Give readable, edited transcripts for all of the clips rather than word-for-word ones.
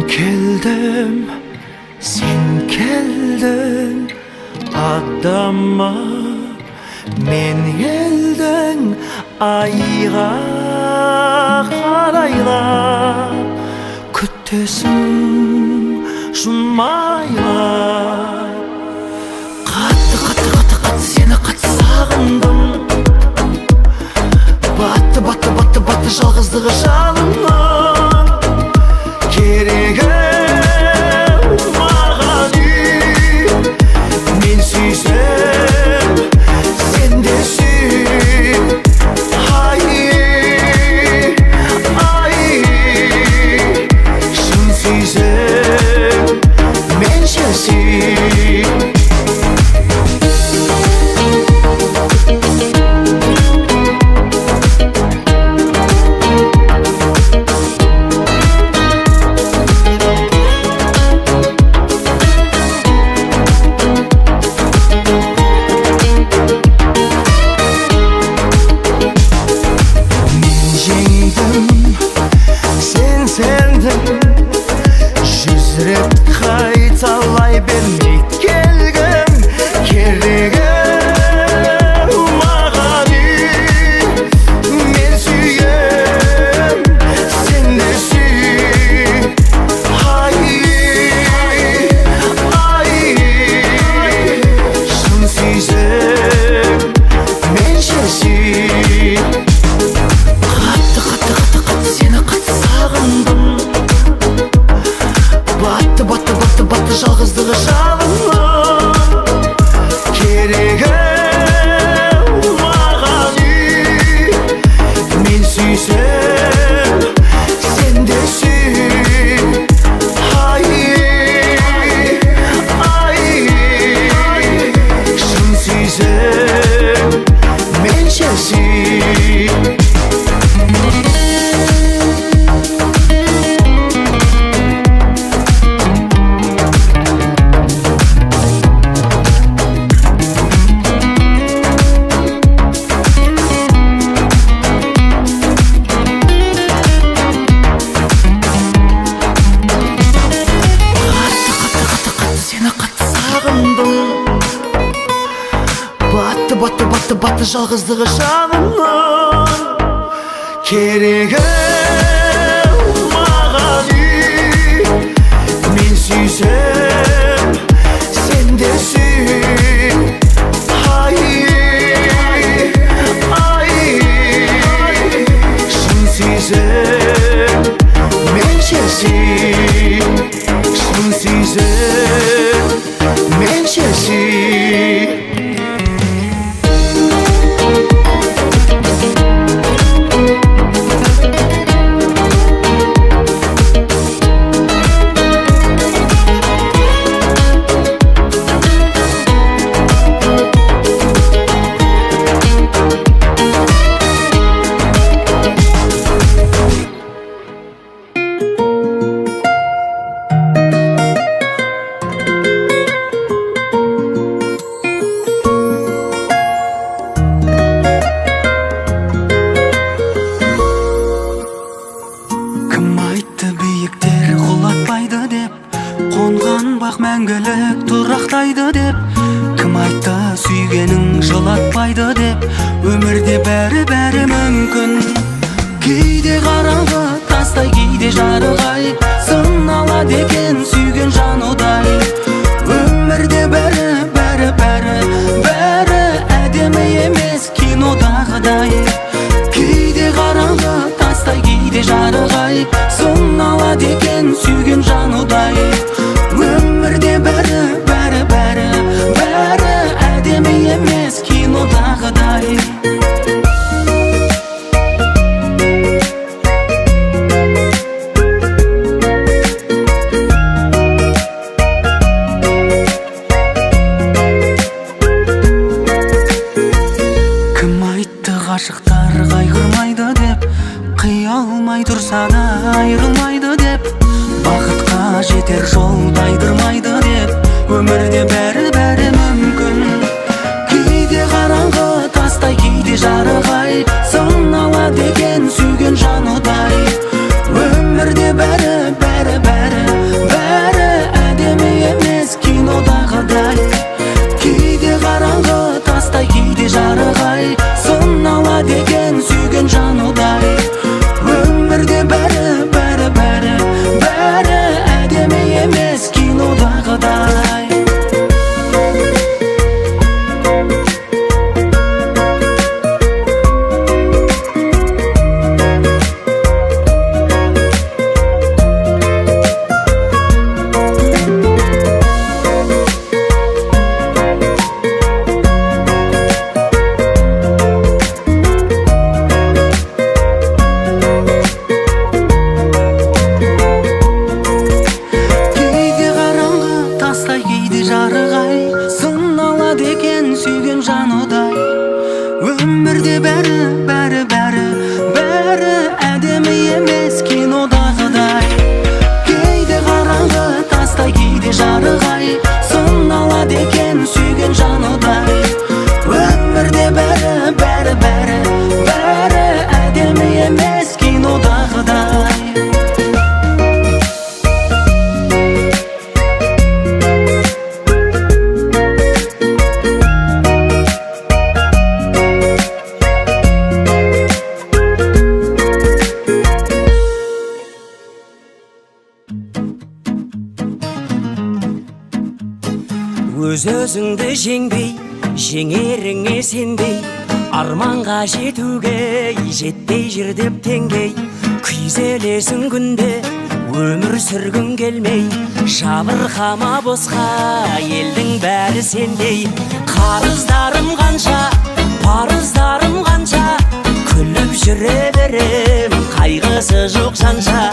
Келдім, сен келдің адама, мен келдің айға қарайлап, күтесің жұмайлап. Қатты сені қатты сағындым, батты жалғыздығы жанымның керегі. Маған үй, мен сүйсем, сен де сүй. Ай, шын сүйсем, менше сүй. Жүзіріп қайталай бермей келгім керегі. Маған үй, мен сүйем, сен де сүй. Ай, шын сүйсем, менше сүй. Қатты сені қатты сағындым, батты жалғыздығы жанымның керегі. Маған үй, мен сүйсем, сен де сүй. Ай, шын сүйсем, менше сүй. Батты жалғыздығы жанымның керегі. Маған үй, мен сүйсем, сен де сүй. Ай, шын сүйсем, менше сүй. Шын сүйсем, менше сүй. Мәңгілік тұрақтайды деп, кім айтты сүйгенің жылатпайды деп. Өмірде бәрі мүмкін. Кейде қараңғы тастай, кейде жарық-ай, сыналады екен сүйген жанудай. Өмірде бәрі әдемі емес кинодағыдай. Кейде қараңғы тастай, кейде жарық-ай, сыналады екен сүйген жанудай. Өмірде бәрі әдемі емес кинодағыдай. Кім айтты ғашықтар қайғырмайды деп, қия алмай тұрса да айырылмайды деп. Бақытқа жетер жол тайдырмайды деп. Өмірде бәрі мүмкін. Кейде қараңғы тастай, кейде жарық-ай, сыналады екен сүйген жанудай. Өмірде бәрі өз өзіңді жеңбей, жеңеріңе сенбей, арманға жетуге жетпей жүр деп теңгей. Күйзелесің күнде, өмір сүргің келмей, жабырқама босқа, елдің бәрі сендей. Қарыздарым қанша, парыздарым қанша, күліп жүре берем, қайғысы жоқ жанша.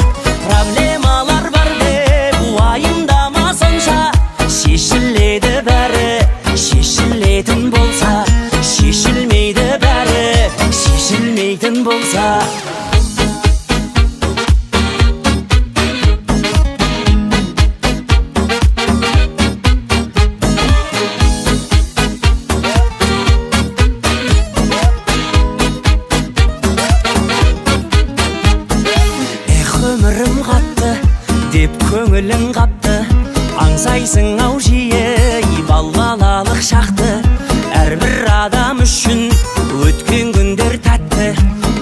Проблемалар бар деп уайымдама сонша, шешіледі бәрі, шешілетін болса, шешілмейді бәрі, шешілмейтін болса. Өмірім қатты деп көңілің қапты, аңсайсың ау жиі балалық шақты. Әрбір адам үшін өткен күндер тәтті,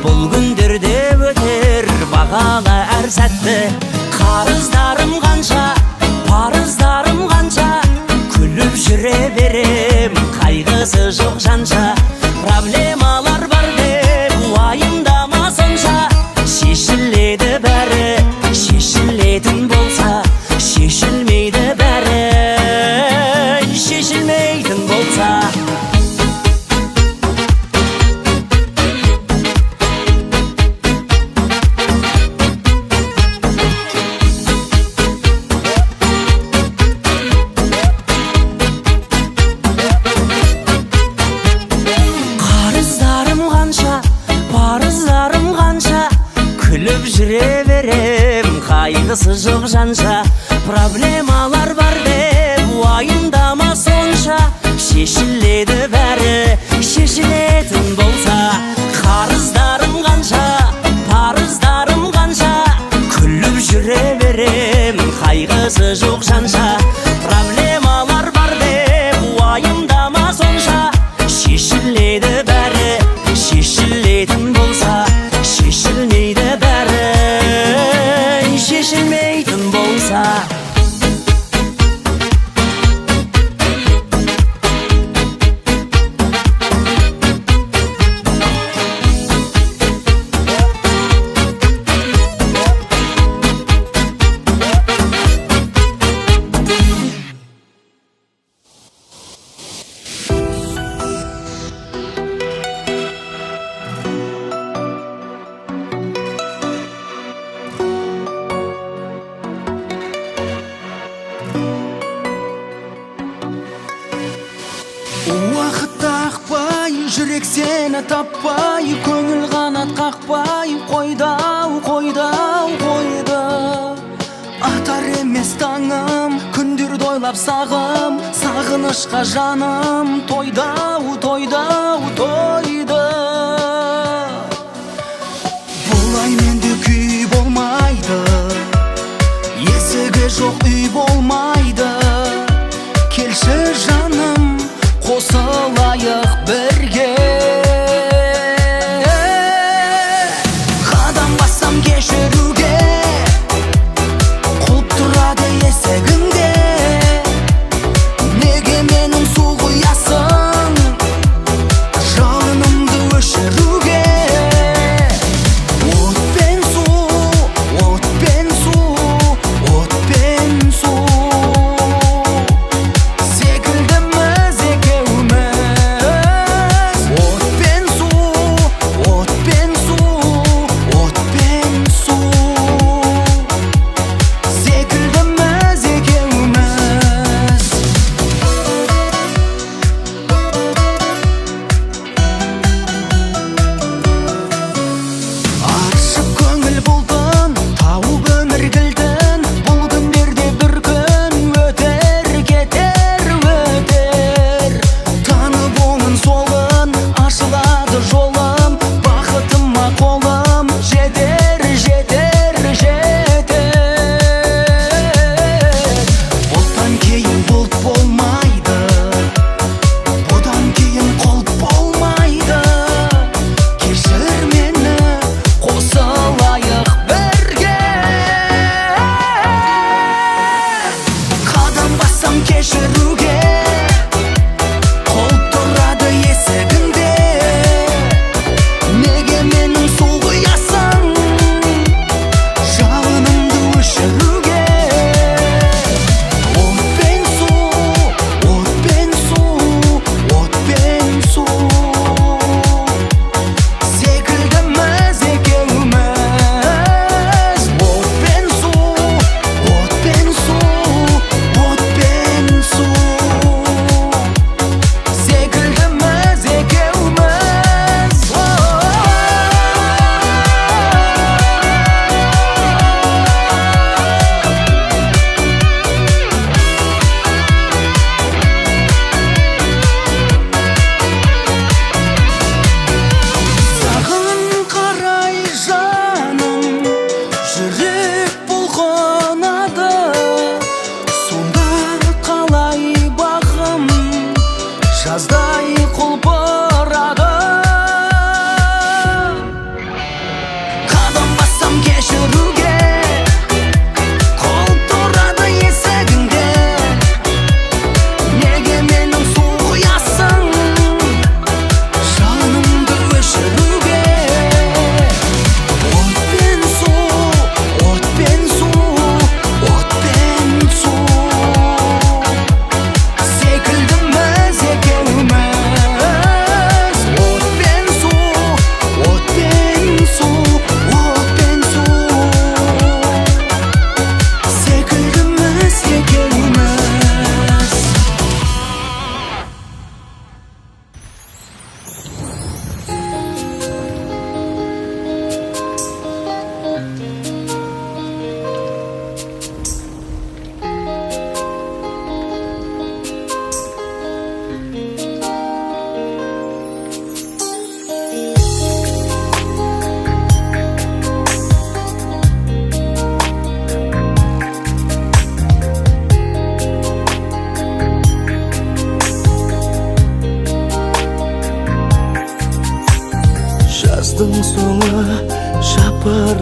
бұл күндерде өтер бағалы әр сәтті. Қарыздарым қанша, парыздарым қанша, күліп жүре берем, қайғысы жоқ жанша. Проблемалар бар деп уайымдама сонша, шешіледі бәрі, шешілетін болса, шешілмейді бәрі, шешілмейтін болса. Қарыздарым қанша, парыздарым қанша, күліп жүре берем, қайғысы жоқ жанша. Проблемалар бар деп уайымдама сонша, шешіледі бәрі, шешілетін болса. Қарыздарым қанша, парыздарым қанша, күліп жүре берем, қайғысы жоқ жанша. Проблемалар бар деп уайымдама сонша, шешіледі бәрі, шешілетін болса, шешілмейді бәрі, шешілмейтін болса. Уақыт ақпай, жүрек сені таппай, көңіл қанат қақпай, қойдау, қойдау, қойды. Атар емес таңым, күндерді ойлап сағым, сағынышқа жаным, тойдау, тойдау, тойды. Бұлай менде күй болмайды, есігі жоқ үй болмайды. Келші жаным, қосылайық бірге. Қадам бассам кешіруге, құлып тұрады есігіңде. Неге менің су құясың, жалынымды өшіруге. Отпен су, отпен су, отпен су секілді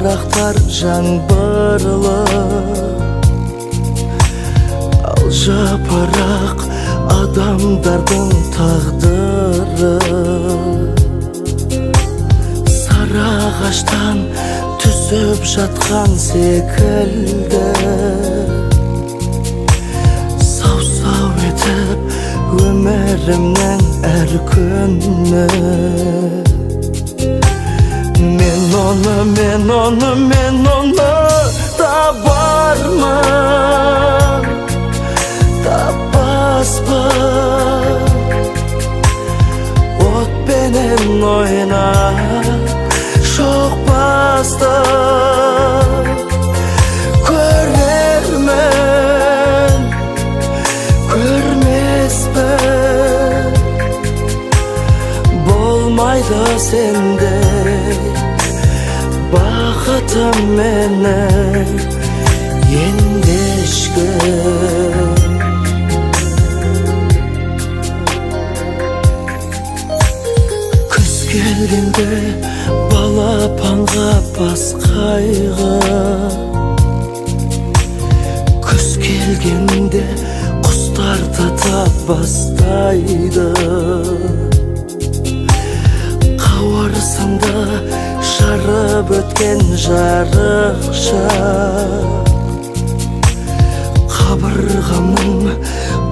Жапырақтар жаңбырлы, ал жапырақ адамдардың тағдыры. Сарыағаштан түсіп жатқан секілді, сау-сау етіп өмірімнің әр күні. Мен оны табармын, таппаспын. Отпенен ойнап шоқпасты көрермін, көрмеспін. Болмайды сендей бақытым менің енді ешкім. Күз келгенде балапанға бас қайғы, күз келгенде құстар тата бастайды. Қауырсынды жарып өткен жарықша, қабырғамның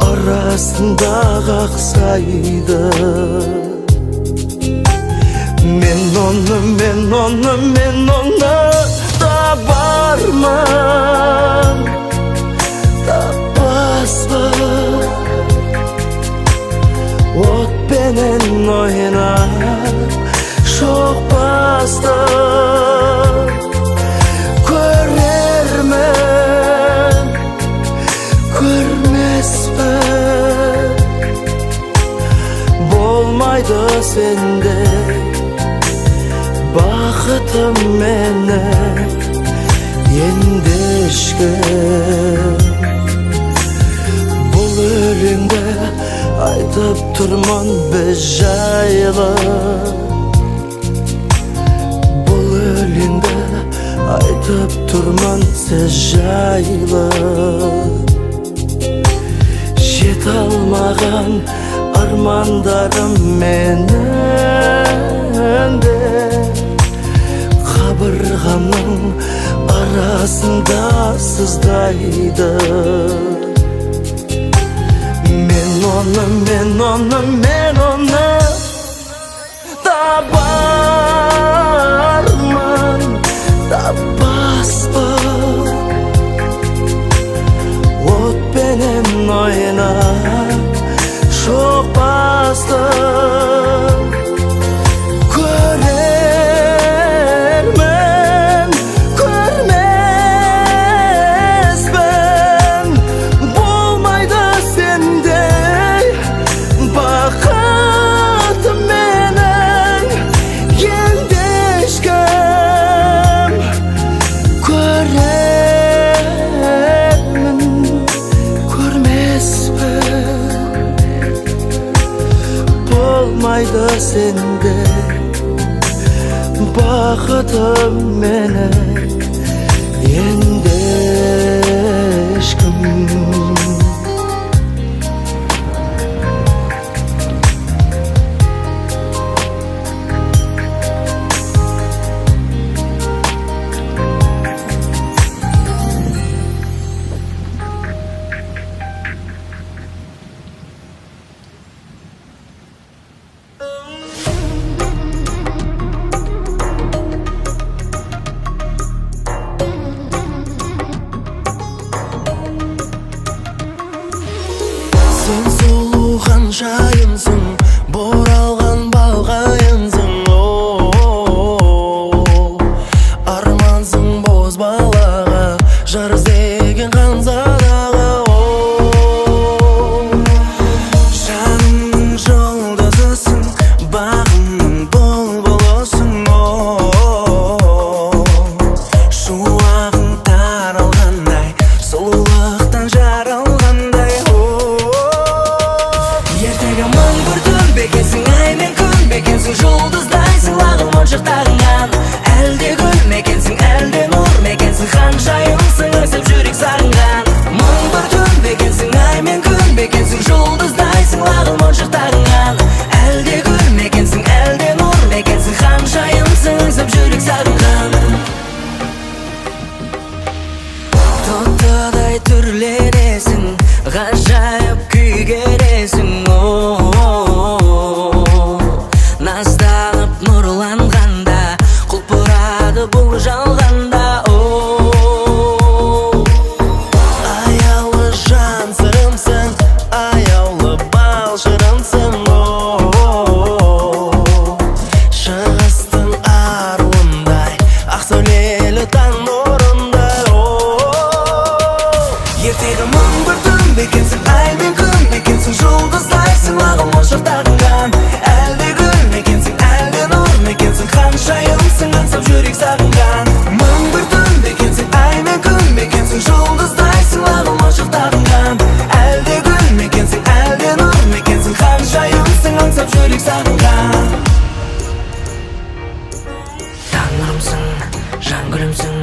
арасында қақсайды. Мен оны табармын, таппаспын. Отпенен ойнап шоқпасты көрермін, көрмеспін. Болмайды сендей бақытым менің енді ешкім. Бұл өлеңді айтып тұрмын біз жайлы, бұл өлеңді айтып тұрмын сіз жайлы. Жете алмаған армандарым менің де қабырғамның арасында сыздайды. Мен оны табармын, таппаспын. Отпенен ойнап шоқпасты көрермін, көрмеспін. Болмайды сендей бақытым менің енді ешкім. Көрермін, көрмеспін. Болмайды сендей бақытым менің енді ешкім. Сен сұлу ханшайымсың, боралған балғайынсың. Армансың боз балаға, жар іздеген ханзадаға. Жанымның жұлдызысың, бағымның бұлбұлысың. Шуағың таралғандай, сұлулықтан жаралғандай. Ертегі мың бір түн бекенсің, ай мен күн бекенсің. Жұлдыздай сыйлағын моншақтағыңнан, әлде гүл мекенсің, әлде түрленесің, ғажайып күй кересің. Назданып нұрланғанда, құлпырады бұл жалғанда. Аяулы жан сырымсың, аяулы бал шырымсың. Шығыстың аруындай, ақ сәулелі таң нұрындай. Ертегі мың бір түн бекенсің, ай мен күн мекенсің, жұлдыздайсың ағым ошақтағынан. Әлде гүл мекенсің, әлде нұр мекенсің, ханшайымсың аңсап жүрек сағынған. Мың бір түн бекенсің, ай мен күн мекенсің, жұлдыздайсың ағым ошақтағынан. Әлде гүл мекенсің, әлде нұр мекенсің, ханшайымсың аңсап жүрек сағынған. Таңырымсың, жан гүлімсің,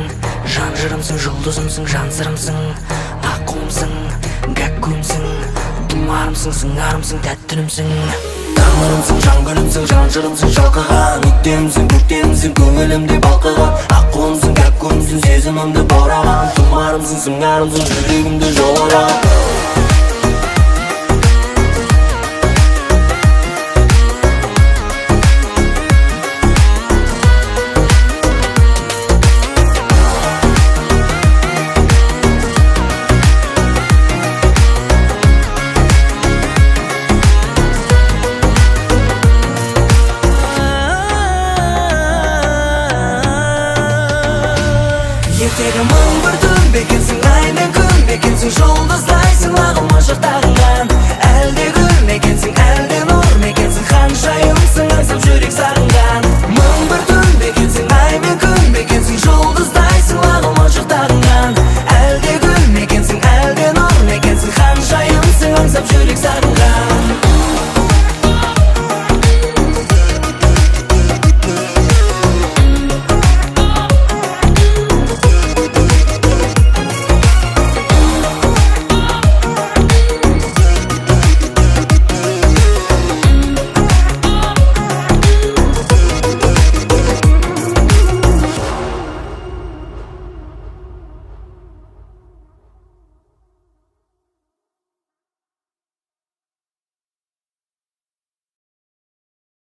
жан жырымсың, жұлдызымсың, жан сырымсың, аққуымсың, гәккуімсің, тұмарымсың, сыңарымсың, тәттінімсің. Таңырымсың, жан гүлімсің, жан жырымсың, шалқыған өктемсің, көктемсің, көңілімде балқыған. Аққуымсың, гәккуімсің, сезімімді бораған, тұмарымсың, сыңарымсың, жүрегімді жаулаған.